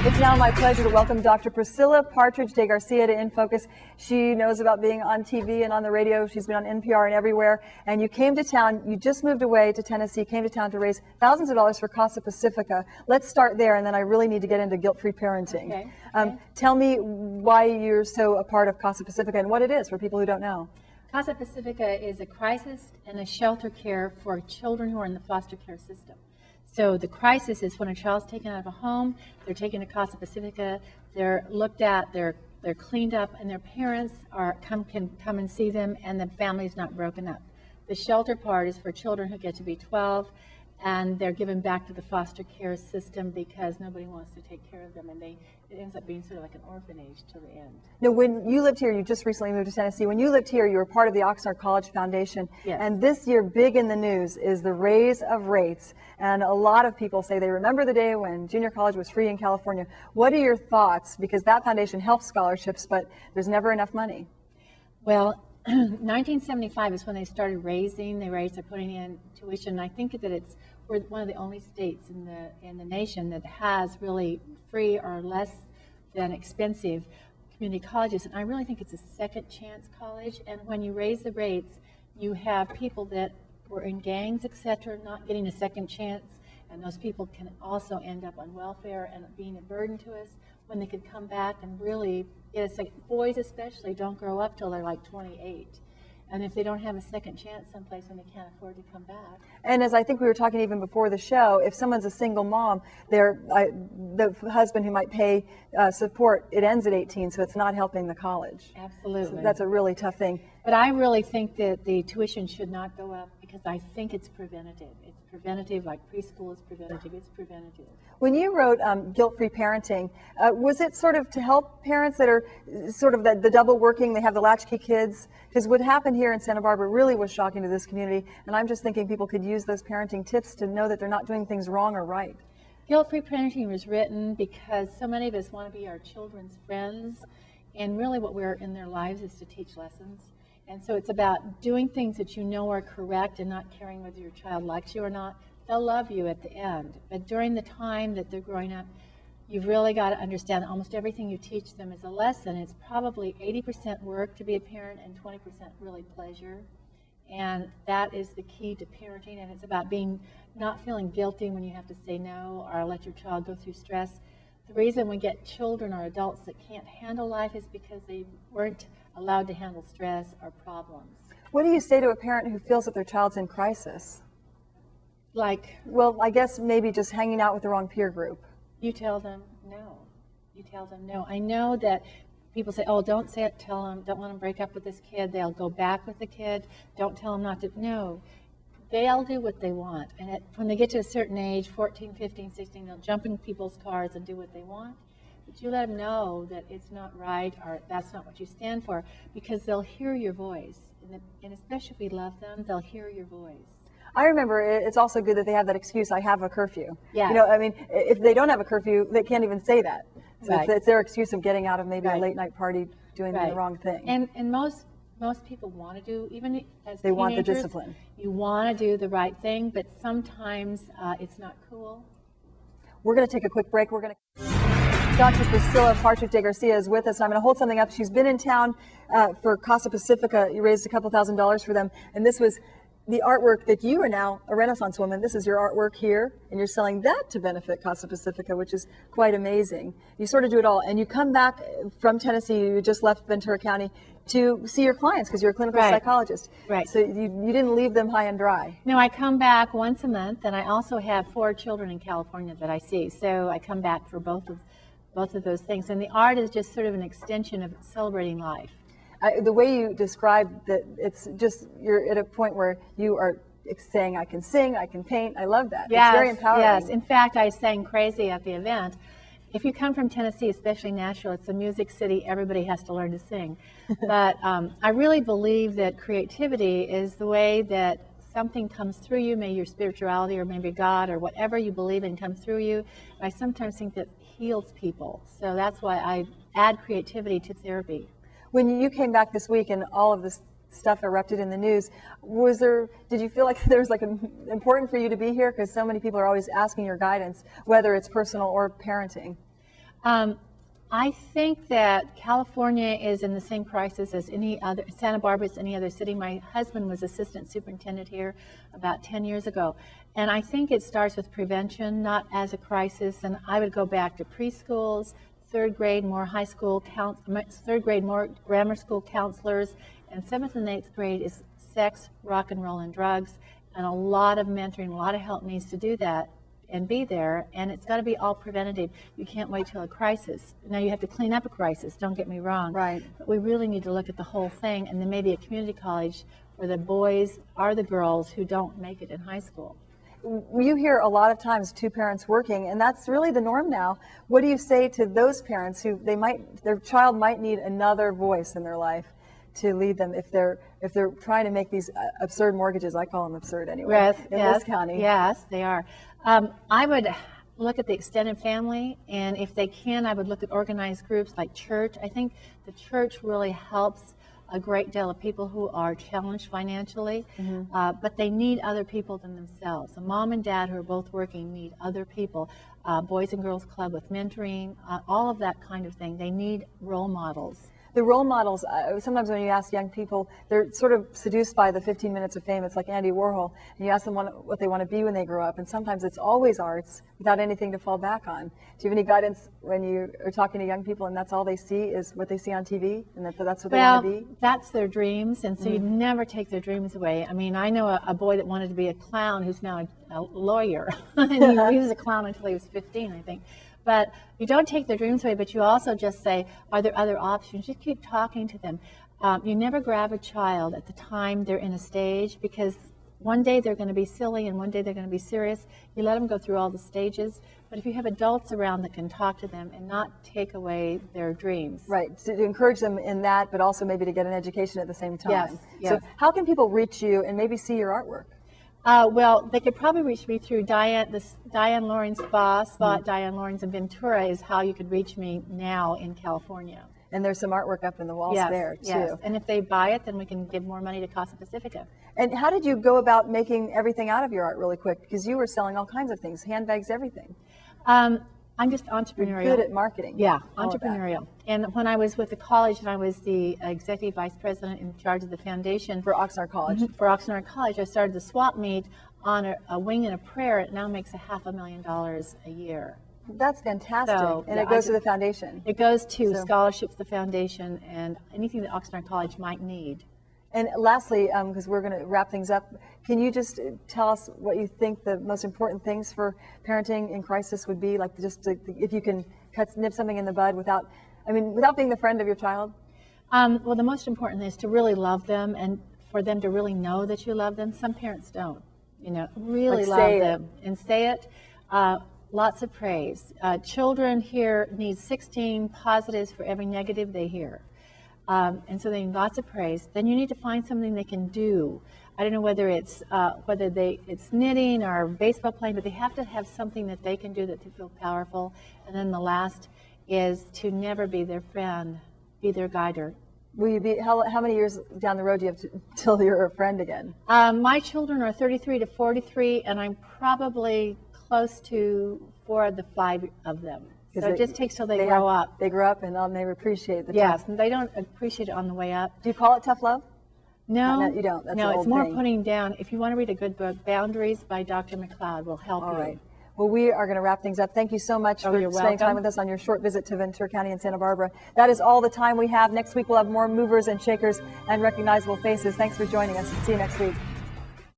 It's now my pleasure to welcome Dr. Priscilla Partridge de Garcia to InFocus. She knows about being on TV and on the radio. She's been on NPR and everywhere. And you came to town, you just moved away to Tennessee, came to town to raise thousands of dollars for Casa Pacifica. Let's start there, and then I really need to get into guilt-free parenting. Okay. Tell me why you're so a part of Casa Pacifica and what it is for people who don't know. Casa Pacifica is a crisis and a shelter care for children who are in the foster care system. So the crisis is when a child's taken out of a home, they're taken to Casa Pacifica, they're looked at, they're cleaned up, and their parents can come and see them, and the family's not broken up. The shelter part is for children who get to be 12, and they're given back to the foster care system because nobody wants to take care of them, and it ends up being sort of like an orphanage till the end. Now, when you lived here, you just recently moved to Tennessee. When you lived here, you were part of the Oxnard College Foundation. Yes. And this year, big in the news is the raise of rates. And a lot of people say they remember the day when junior college was free in California. What are your thoughts? Because that foundation helps scholarships, but there's never enough money. Well, 1975 is when they started raising. They're putting in tuition. I think that we're one of the only states in the nation that has really free or less than expensive community colleges. And I really think it's a second chance college. And when you raise the rates, you have people that were in gangs, etc., not getting a second chance. And those people can also end up on welfare and being a burden to us when they could come back and really get a second. Boys especially don't grow up till they're like 28. And if they don't have a second chance someplace when they can't afford to come back. And as I think we were talking even before the show, if someone's a single mom, the husband who might pay support, it ends at 18, so it's not helping the college. Absolutely. So that's a really tough thing. But I really think that the tuition should not go up because I think it's preventative. It's preventative, like preschool is preventative. It's preventative. When you wrote Guilt-Free Parenting, was it sort of to help parents that are sort of the double working, they have the latchkey kids? Because what happened here in Santa Barbara really was shocking to this community, and I'm just thinking people could use those parenting tips to know that they're not doing things wrong or right. Guilt-Free Parenting was written because so many of us want to be our children's friends, and really what we're in their lives is to teach lessons. And so it's about doing things that you know are correct and not caring whether your child likes you or not. They'll love you at the end. But during the time that they're growing up, you've really got to understand that almost everything you teach them is a lesson. It's probably 80% work to be a parent and 20% really pleasure. And that is the key to parenting. And it's about not feeling guilty when you have to say no or let your child go through stress. The reason we get children or adults that can't handle life is because they weren't allowed to handle stress or problems. What do you say to a parent who feels that their child's in crisis? Well, I guess maybe just hanging out with the wrong peer group. You tell them no. You tell them no. I know that people say, oh, don't say it, tell them, don't let them break up with this kid. They'll go back with the kid. Don't tell them not to. No. They'll do what they want. And when they get to a certain age, 14, 15, 16, they'll jump in people's cars and do what they want. But you let them know that it's not right or that's not what you stand for because they'll hear your voice. And especially if we love them, they'll hear your voice. I remember it's also good that they have that excuse, I have a curfew. Yes. You know, I mean, if they don't have a curfeu, they can't even say that. So Right. it's their excuse of getting out of maybe Right. a late night party doing Right. the wrong thing. And most people want to do, even as They want the teenagers, discipline. You want to do the right thing, but sometimes it's not cool. We're going to take a quick break. Dr. Priscilla Partridge de Garcia is with us. I'm going to hold something up. She's been in town for Casa Pacifica. You raised a couple $1,000s for them. And this was the artwork that you are now a Renaissance woman. This is your artwork here. And you're selling that to benefit Casa Pacifica, which is quite amazing. You sort of do it all. And you come back from Tennessee. You just left Ventura County to see your clients because you're a clinical Right. psychologist. Right. So you didn't leave them high and dry. No, I come back once a month, and I also have 4 children in California that I see. So I come back for both of those things. And the art is just sort of an extension of celebrating life. The way you describe that, it's just, you're at a point where you are saying, I can sing, I can paint. I love that. Yes, it's very empowering. Yes, in fact, I sang Crazy at the event. If you come from Tennessee, especially Nashville, it's a music city. Everybody has to learn to sing. But I really believe that creativity is the way that something comes through you, maybe your spirituality or maybe God or whatever you believe in comes through you. I sometimes think that heals people. So that's why I add creativity to therapy. When you came back this week and all of this stuff erupted in the news, did you feel like there was important for you to be here? Because so many people are always asking your guidance, whether it's personal or parenting. I think that California is in the same crisis as any other, Santa Barbara is any other city. My husband was assistant superintendent here about 10 years ago. And I think it starts with prevention, not as a crisis. And I would go back to preschools, third grade, more high school, third grade, more grammar school counselors, and 7th and 8th grade is sex, rock and roll, and drugs. And a lot of mentoring, a lot of help needs to do that and be there, and it's got to be all preventative. You can't wait till a crisis. Now you have to clean up a crisis, don't get me wrong. Right. But we really need to look at the whole thing, and then maybe a community college for the boys or the girls who don't make it in high school. You hear a lot of times two parents working, and that's really the norm now. What do you say to those parents who their child might need another voice in their life to lead them if they're trying to make these absurd mortgages? I call them absurd anyway. In this county. Yes, they are. I would look at the extended family, and if they can, I would look at organized groups like church. I think the church really helps a great deal of people who are challenged financially, but they need other people than themselves. A mom and dad who are both working need other people. Boys and Girls Club with mentoring, all of that kind of thing. They need role models. The role models, sometimes when you ask young people, they're sort of seduced by the 15 minutes of fame. It's like Andy Warhol. And you ask them what they want to be when they grow up. And sometimes it's always arts without anything to fall back on. Do you have any guidance when you are talking to young people and that's all they see is what they see on TV? And that's what they want to be? That's their dreams. And so you never take their dreams away. I mean, I know a boy that wanted to be a clown who's now a lawyer. And he was a clown until he was 15, I think. But you don't take their dreams away, but you also just say, are there other options? You keep talking to them. You never grab a child at the time they're in a stage, because one day they're going to be silly and one day they're going to be serious. You let them go through all the stages. But if you have adults around that can talk to them and not take away their dreams. Right, to encourage them in that, but also maybe to get an education at the same time. Yes, yes. So how can people reach you and maybe see your artwork? Well, they could probably reach me through Diane Lawrence Spa at Diane Lawrence in Ventura is how you could reach me now in California. And there's some artwork up in the walls there, too. Yes, and if they buy it, then we can give more money to Casa Pacifica. And how did you go about making everything out of your art really quick? Because you were selling all kinds of things, handbags, everything. I'm just entrepreneurial. You're good at marketing. Yeah, entrepreneurial. And when I was with the college and I was the executive vice president in charge of the foundation For Oxnard College. For Oxnard College, I started the swap meet on a wing and a prayer. It now makes $500,000 a year. That's fantastic. So, and it goes to the foundation. It goes to scholarships, the foundation, and anything that Oxnard College might need. And lastly, because we're going to wrap things up, can you just tell us what you think the most important things for parenting in crisis would be? Like if you can nip something in the bud without being the friend of your child? Well, the most important thing is to really love them and for them to really know that you love them. Some parents don't, really love them and say it. Lots of praise. Children here need 16 positives for every negative they hear. And so they need lots of praise. Then you need to find something they can do. I don't know whether it's knitting or baseball playing, but they have to have something that they can do that they feel powerful. And then the last is to never be their friend, be their guider. Will you be? How many years down the road do you have till you're a friend again? My children are 33 to 43, and I'm probably close to 4 of the 5 of them. So it just takes till they grow up. They grow up and they'll never appreciate the Yes, and they don't appreciate it on the way up. Do you call it tough love? No, you don't. That's no, an it's old more thing. putting down. If you want to read a good book, Boundaries by Dr. McLeod will help you. All right. Well, we are going to wrap things up. Thank you so much for you're spending time welcome. with us on your short visit to Ventura County and Santa Barbara. That is all the time we have. Next week we'll have more movers and shakers and recognizable faces. Thanks for joining us. See you next week.